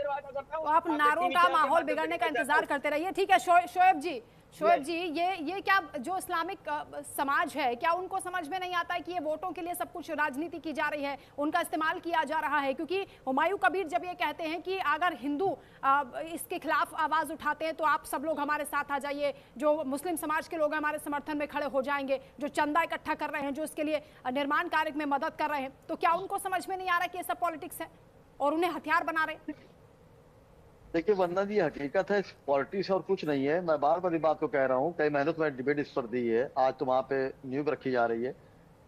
देर वादा करता हूँ। तो आप नारों का माहौल बिगड़ने का इंतजार करते रहिए। ठीक है शोएब जी, ये क्या जो इस्लामिक समाज है, क्या उनको समझ में नहीं आता है कि ये वोटों के लिए सब कुछ राजनीति की जा रही है, उनका इस्तेमाल किया जा रहा है? क्योंकि हुमायूं कबीर जब ये कहते हैं कि अगर हिंदू इसके खिलाफ आवाज उठाते हैं तो आप सब लोग हमारे साथ आ जाइए, जो मुस्लिम समाज के लोग हमारे समर्थन में खड़े हो जाएंगे, जो चंदा इकट्ठा कर रहे हैं, जो इसके लिए निर्माण कार्य में मदद कर रहे हैं, तो क्या उनको समझ में नहीं आ रहा कि ये सब पॉलिटिक्स है और उन्हें हथियार बना रहे हैं? देखिए वंदना जी, हकीकत है पॉलिटिक्स और कुछ नहीं है। मैं बार बार इस बात को कह रहा हूँ, कई मेहनत में डिबेट इस पर दी है, आज तो वहाँ पे न्यूज रखी जा रही है।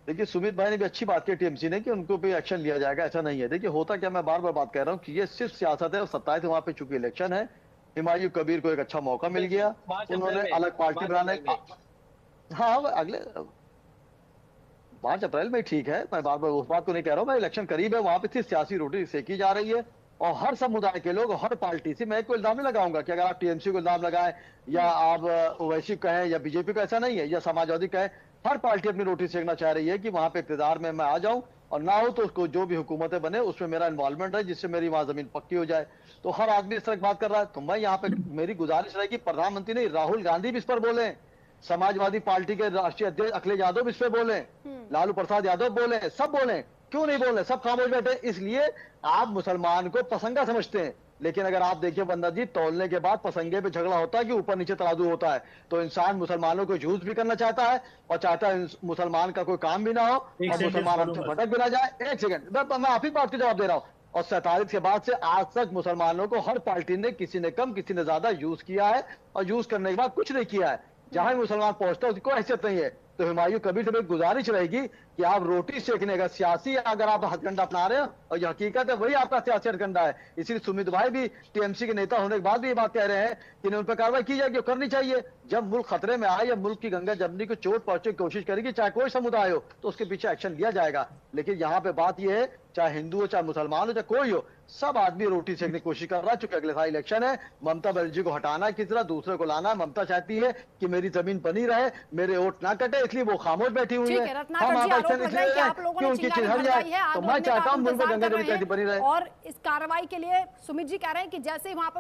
देखिए सुमित भाई ने भी अच्छी बात की टीएमसी ने कि उनको भी एक्शन लिया जाएगा, ऐसा नहीं है। देखिए होता क्या, मैं बार बार बात कह रहा हूँ कि ये सिर्फ सियासत है और सत्ता है। वहाँ पे चूंकि इलेक्शन है, हुमायूं कबीर को एक अच्छा मौका मिल गया, उन्होंने अलग पार्टी बनाने, हाँ अगले 5 अप्रैल में ठीक है, मैं बार बार उस बात को नहीं कह रहा हूँ। मैं इलेक्शन करीब है, वहां पे सिर्फ सियासी रोटी सेकी जा रही है और हर समुदाय के लोग, हर पार्टी से, मैं कोई इल्जाम नहीं लगाऊंगा कि अगर आप टीएमसी को इल्जाम लगाएं या आप ओवैसी कहें या बीजेपी को, ऐसा नहीं है, या समाजवादी कहें, हर पार्टी अपनी रोटी सेकना चाह रही है कि वहां पे इक़्तिदार में मैं आ जाऊं और ना हो तो उसको जो भी हुकूमतें बने उसमें मेरा इन्वॉल्वमेंट है, जिससे मेरी वहां जमीन पक्की हो जाए। तो हर आदमी इस तरह की बात कर रहा है। तो मैं यहाँ पे मेरी गुजारिश रहेगी, प्रधानमंत्री नहीं, राहुल गांधी भी इस पर बोले, समाजवादी पार्टी के राष्ट्रीय अध्यक्ष अखिलेश यादव भी इस पे बोले, लालू प्रसाद यादव बोले, सब बोले। क्यों नहीं बोले? सब खामोश बैठे। इसलिए आप मुसलमान को पसंगा समझते हैं, लेकिन अगर आप देखिए बंदा जी, तौलने के बाद पसंगे पे झगड़ा होता है कि ऊपर नीचे तराजू होता है। तो इंसान मुसलमानों को यूज भी करना चाहता है और चाहता है मुसलमान का कोई काम भी ना हो और मुसलमान हमसे भटक भी ना जाए। एक सेकंड, मैं आप ही बात का जवाब दे रहा हूँ। और 47 के बाद से आज तक मुसलमानों को हर पार्टी ने, किसी ने कम किसी ने ज्यादा यूज किया है और यूज करने के बाद कुछ नहीं किया है। जहां भी मुसलमान पहुंचता है उसकी कोई हैसियत नहीं है। तो हुमायूं कबीर से मेरी गुजारिश रहेगी कि आप रोटी सेकने का सियासी अगर आप हथकंडा अपना रहे हो, और ये हकीकत है, वही आपका सियासी हथकंडा है। इसीलिए सुमित भाई भी टीएमसी के नेता होने के बाद भी ये बात कह रहे हैं कि उन पर कार्रवाई की जाएगी, करनी चाहिए। जब मुल्क खतरे में आए या मुल्क की गंगा जमनी को चोट पहुंचने की कोशिश करेगी, चाहे कोई समुदाय हो, तो उसके पीछे एक्शन लिया जाएगा। लेकिन यहाँ पे बात यह है, चाहे हिंदू हो, चाहे मुसलमान हो, चाहे कोई हो, सब आदमी रोटी सेकने की कोशिश कर रहा है। चूंकि अगले साल इलेक्शन है, ममता बनर्जी को हटाना है, किस तरह दूसरे को लाना है। ममता चाहती है कि मेरी जमीन बनी रहे, मेरे वोट ना कटे, इसलिए वो खामोश बैठी हुई है। हम आप एक्शन इसलिए कि उनकी चीज हट जाए। तो मैं चाहता हूँ मुल्क में गंगा जमनी कैसी बनी रहे। और इस कार्रवाई के लिए सुमित जी कह रहे हैं कि जैसे ही वहां पर